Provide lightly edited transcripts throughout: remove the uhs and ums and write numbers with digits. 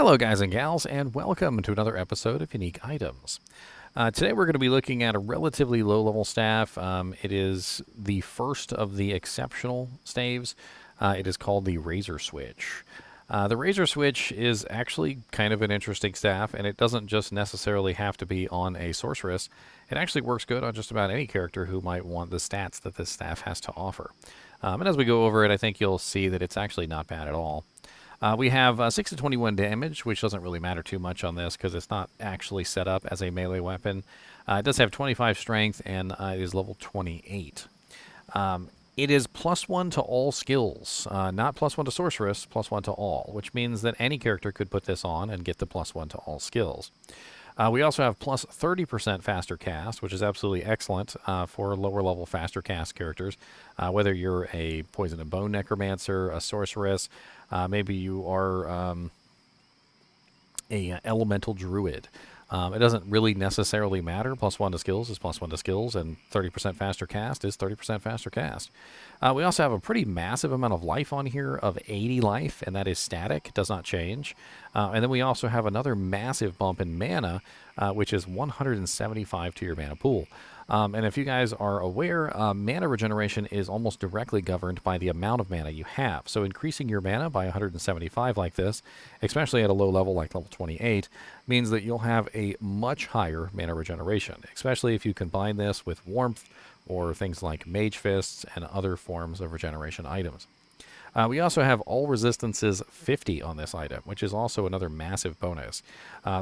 Hello guys and gals, and welcome to another episode of Unique Items. Today we're going to be looking at a relatively low-level staff. It is the first of the exceptional staves. It is called the Razorswitch. The Razorswitch is actually kind of an interesting staff, and it doesn't just necessarily have to be on a sorceress. It actually works good on just about any character who might want the stats that this staff has to offer. And as we go over it, I think you'll see that it's actually not bad at all. We have 6 to 21 damage, which doesn't really matter too much on this because it's not actually set up as a melee weapon. It does have 25 strength, and it is level 28. It is +1 to all skills, not +1 to sorceress, +1 to all, which means that any character could put this on and get the +1 to all skills. We also have plus 30% faster cast, which is absolutely excellent for lower level faster cast characters. Whether you're a poison and bone necromancer, a sorceress, maybe you are a elemental druid. It doesn't really necessarily matter. +1 to skills is +1 to skills, and 30% faster cast is 30% faster cast. We also have a pretty massive amount of life on here of 80 life, and that is static. It does not change. And then we also have another massive bump in mana, which is 175 to your mana pool. And if you guys are aware, mana regeneration is almost directly governed by the amount of mana you have. So increasing your mana by 175 like this, especially at a low level like level 28, means that you'll have a much higher mana regeneration, especially if you combine this with warmth or things like mage fists and other forms of regeneration items. We also have all resistances 50 on this item, which is also another massive bonus.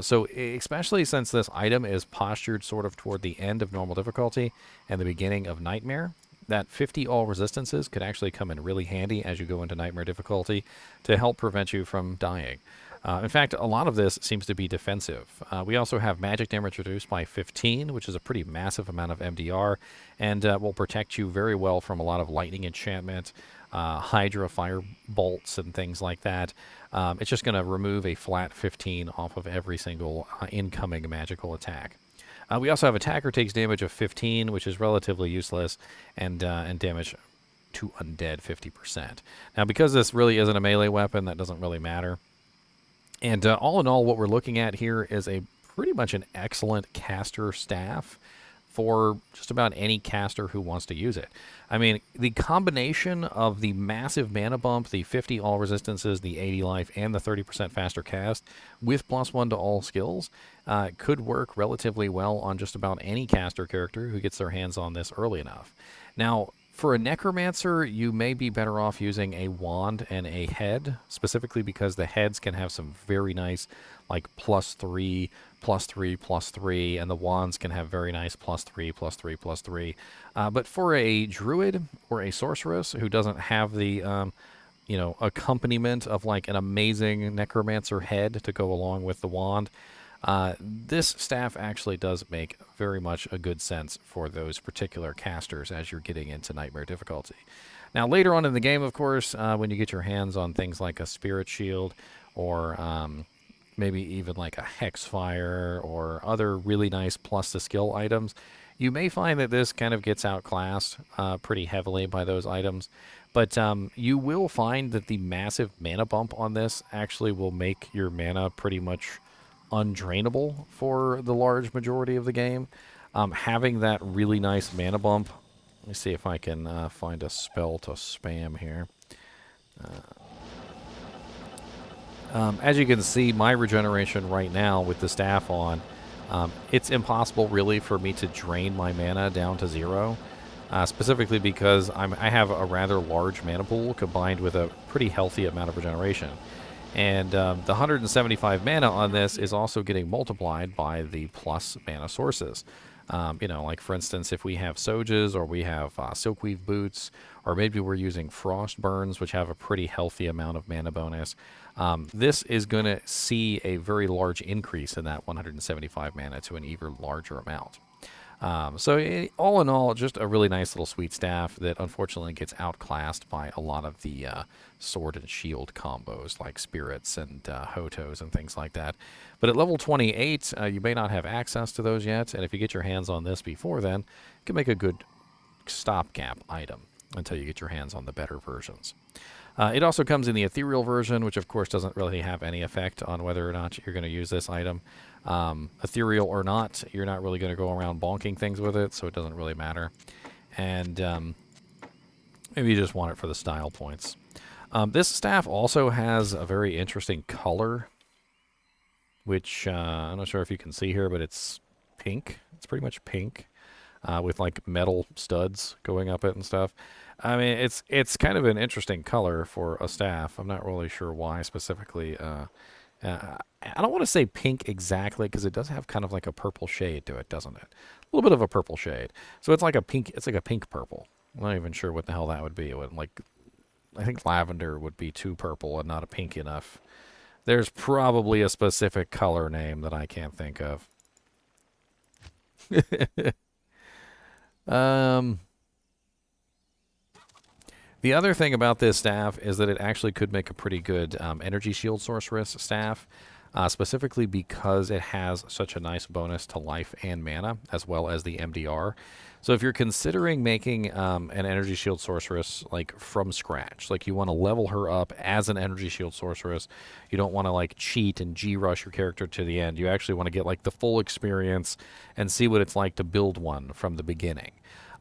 So especially since this item is postured sort of toward the end of normal difficulty and the beginning of nightmare, that 50 all resistances could actually come in really handy as you go into nightmare difficulty to help prevent you from dying. In fact, a lot of this seems to be defensive. We also have magic damage reduced by 15, which is a pretty massive amount of MDR, and will protect you very well from a lot of lightning enchantment, Hydra fire bolts, and things like that. It's just going to remove a flat 15 off of every single incoming magical attack. We also have attacker takes damage of 15, which is relatively useless, and damage to undead 50%. Now, because this really isn't a melee weapon, that doesn't really matter. And all in all, what we're looking at here is a pretty much an excellent caster staff for just about any caster who wants to use it. I mean, the combination of the massive mana bump, the 50 all resistances, the 80 life, and the 30% faster cast with +1 to all skills could work relatively well on just about any caster character who gets their hands on this early enough. Now, for a necromancer, you may be better off using a wand and a head, specifically because the heads can have some very nice, like +3, +3, +3, and the wands can have very nice +3, +3, +3. But for a druid or a sorceress who doesn't have the, accompaniment of like an amazing necromancer head to go along with the wand, this staff actually does make very much a good sense for those particular casters as you're getting into nightmare difficulty. Now, later on in the game, of course, when you get your hands on things like a spirit shield or maybe even like a hex fire or other really nice plus to skill items, you may find that this kind of gets outclassed pretty heavily by those items. But you will find that the massive mana bump on this actually will make your mana pretty much undrainable for the large majority of the game. Having that really nice mana bump, let me see if I can find a spell to spam here. As you can see, my regeneration right now with the staff on, it's impossible really for me to drain my mana down to 0, specifically because I have a rather large mana pool combined with a pretty healthy amount of regeneration. And the 175 mana on this is also getting multiplied by the plus mana sources. Like for instance, if we have Sojas or we have Silkweave Boots, or maybe we're using Frost Burns, which have a pretty healthy amount of mana bonus, this is going to see a very large increase in that 175 mana to an even larger amount. All in all, just a really nice little sweet staff that unfortunately gets outclassed by a lot of the sword and shield combos like spirits and hotos and things like that. But at level 28, you may not have access to those yet, and if you get your hands on this before then, it can make a good stopgap item until you get your hands on the better versions. It also comes in the ethereal version, which of course doesn't really have any effect on whether or not you're going to use this item. Ethereal or not, you're not really going to go around bonking things with it, so it doesn't really matter. And maybe you just want it for the style points. This staff also has a very interesting color, which I'm not sure if you can see here, but it's pink. It's pretty much pink with like metal studs going up it and stuff. I mean, it's kind of an interesting color for a staff. I'm not really sure why specifically. I don't want to say pink exactly because it does have kind of like a purple shade to it, doesn't it? A little bit of a purple shade. So it's like a pink. It's like a pink purple. I'm not even sure what the hell that would be. It would like, I think lavender would be too purple and not a pink enough. There's probably a specific color name that I can't think of. The other thing about this staff is that it actually could make a pretty good energy shield sorceress staff, specifically because it has such a nice bonus to life and mana, as well as the MDR. So if you're considering making an energy shield sorceress like from scratch, like you want to level her up as an energy shield sorceress, you don't want to like cheat and G-rush your character to the end. You actually want to get like the full experience and see what it's like to build one from the beginning.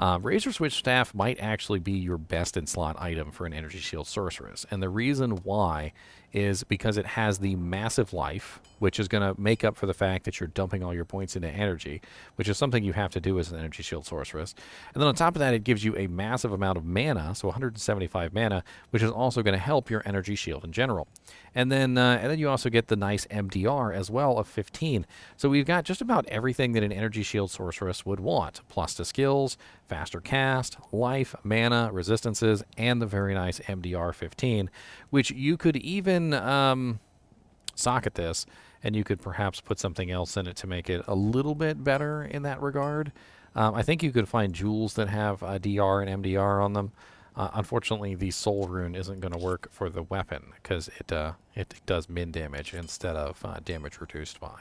Razorswitch staff might actually be your best in slot item for an energy shield sorceress, and the reason why is because it has the massive life, which is going to make up for the fact that you're dumping all your points into energy, which is something you have to do as an energy shield sorceress. And then on top of that, it gives you a massive amount of mana, so 175 mana, which is also going to help your energy shield in general. And then you also get the nice MDR as well of 15. So we've got just about everything that an energy shield sorceress would want, plus to skills, faster cast, life, mana, resistances, and the very nice MDR 15, which you could even socket this, and you could perhaps put something else in it to make it a little bit better in that regard. I think you could find jewels that have DR and MDR on them. Unfortunately, the soul rune isn't going to work for the weapon because it does min damage instead of damage reduced by.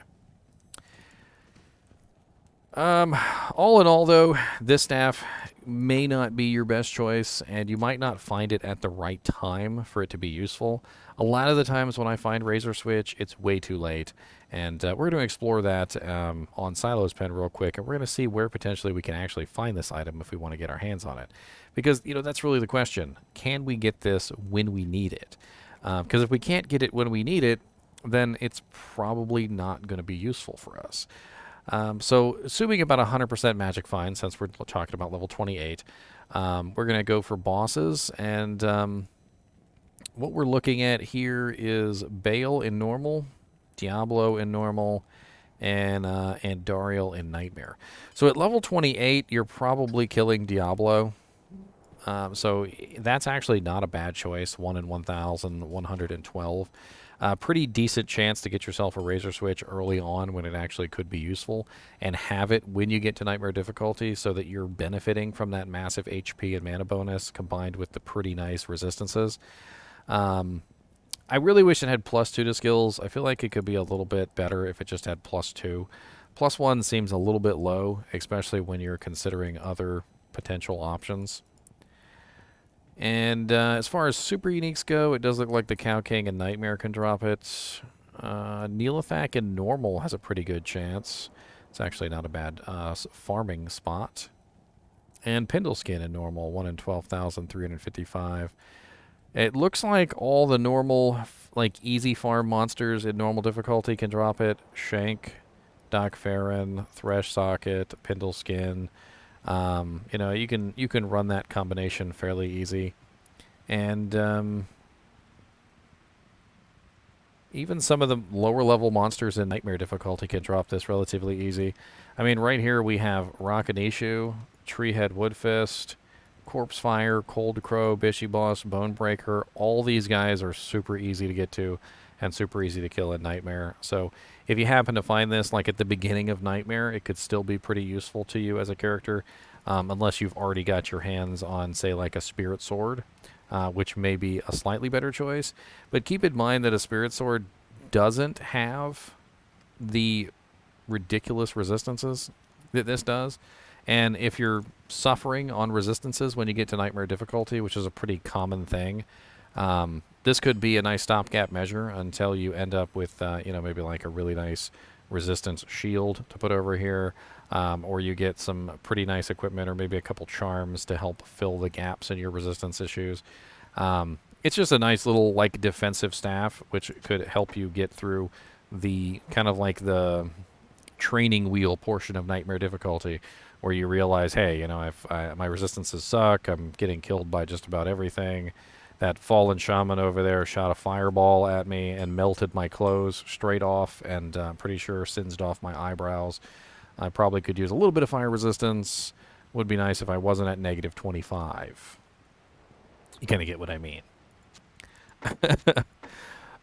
All in all, though, this staff may not be your best choice, and you might not find it at the right time for it to be useful. A lot of the times when I find Razorswitch, it's way too late, and we're going to explore that on Silo's Pen real quick, and we're going to see where potentially we can actually find this item if we want to get our hands on it. Because, you know, that's really the question. Can we get this when we need it? Because if we can't get it when we need it, then it's probably not going to be useful for us. So assuming about 100% magic find, since we're talking about level 28, we're going to go for bosses, and what we're looking at here is Bale in normal, Diablo in normal, and Dariel in nightmare. So at level 28, you're probably killing Diablo. So that's actually not a bad choice, 1 in 1,112. Pretty decent chance to get yourself a Razorswitch early on when it actually could be useful, and have it when you get to Nightmare difficulty so that you're benefiting from that massive HP and mana bonus combined with the pretty nice resistances. I really wish it had +2 to skills. I feel like it could be a little bit better if it just had +2. +1 seems a little bit low, especially when you're considering other potential options. And as far as super uniques go, it does look like the Cow King and Nightmare can drop it. Neelathak in normal has a pretty good chance. It's actually not a bad farming spot. And Pendleskin in normal, 1 in 12,355. It looks like all the normal, like easy farm monsters in normal difficulty can drop it. Shank, Doc Farron, Thresh Socket, Pendleskin. You know, you can run that combination fairly easy, and even some of the lower level monsters in Nightmare difficulty can drop this relatively easy. I mean, right here we have Rockanishu, Treehead Woodfist, Corpse Fire, Cold Crow, Bishy Boss, Bonebreaker. All these guys are super easy to get to and super easy to kill in Nightmare. So if you happen to find this like at the beginning of Nightmare, it could still be pretty useful to you as a character, unless you've already got your hands on, say, like a Spirit Sword, which may be a slightly better choice. But keep in mind that a Spirit Sword doesn't have the ridiculous resistances that this does. And if you're suffering on resistances when you get to Nightmare difficulty, which is a pretty common thing, This could be a nice stopgap measure until you end up with, maybe like a really nice resistance shield to put over here, or you get some pretty nice equipment or maybe a couple charms to help fill the gaps in your resistance issues. It's just a nice little like defensive staff, which could help you get through the kind of like the training wheel portion of nightmare difficulty, where you realize, hey, if my resistances suck, I'm getting killed by just about everything. That fallen shaman over there shot a fireball at me and melted my clothes straight off, and I'm pretty sure singed off my eyebrows. I probably could use a little bit of fire resistance. Would be nice if I wasn't at negative 25. You kind of get what I mean.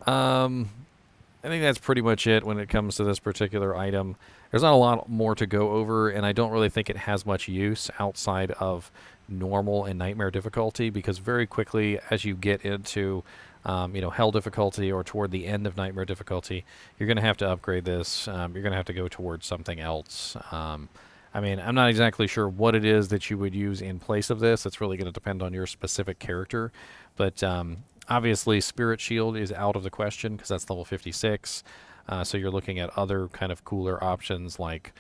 I think that's pretty much it when it comes to this particular item. There's not a lot more to go over, and I don't really think it has much use outside of normal and nightmare difficulty, because very quickly as you get into hell difficulty or toward the end of nightmare difficulty, you're going to have to upgrade this. You're going to have to go towards something else. I'm not exactly sure what it is that you would use in place of this. It's really going to depend on your specific character. But obviously, Spirit Shield is out of the question because that's level 56. So you're looking at other kind of cooler options like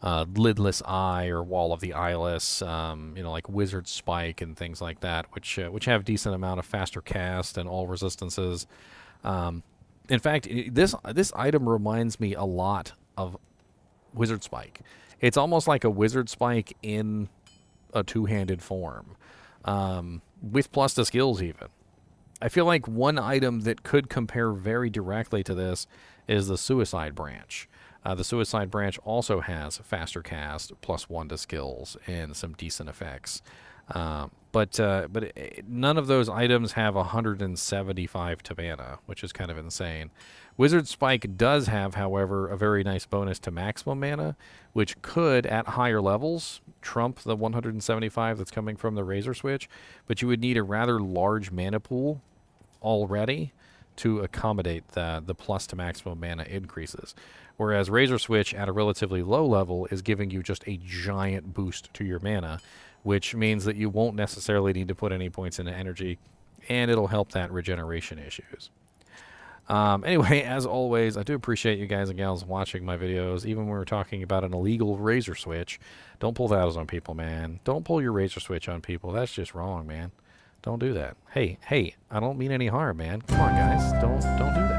Lidless Eye or Wall of the Eyeless, like Wizard Spike and things like that, which have decent amount of faster cast and all resistances. In fact, this item reminds me a lot of Wizard Spike. It's almost like a Wizard Spike in a two-handed form, with plus the skills even. I feel like one item that could compare very directly to this is the Suicide Branch. The Suicide Branch also has faster cast, +1 to skills, and some decent effects. But none of those items have 175 to mana, which is kind of insane. Wizard Spike does have, however, a very nice bonus to maximum mana, which could, at higher levels, trump the 175 that's coming from the Razorswitch, but you would need a rather large mana pool already to accommodate the plus to maximum mana increases. Whereas Razorswitch at a relatively low level is giving you just a giant boost to your mana, which means that you won't necessarily need to put any points into energy, and it'll help that regeneration issues. Anyway, as always, I do appreciate you guys and gals watching my videos, even when we're talking about an illegal Razorswitch. Don't pull those on people, man. Don't pull your Razorswitch on people. That's just wrong, man. Don't do that. Hey, I don't mean any harm, man. Come on, guys. Don't do that.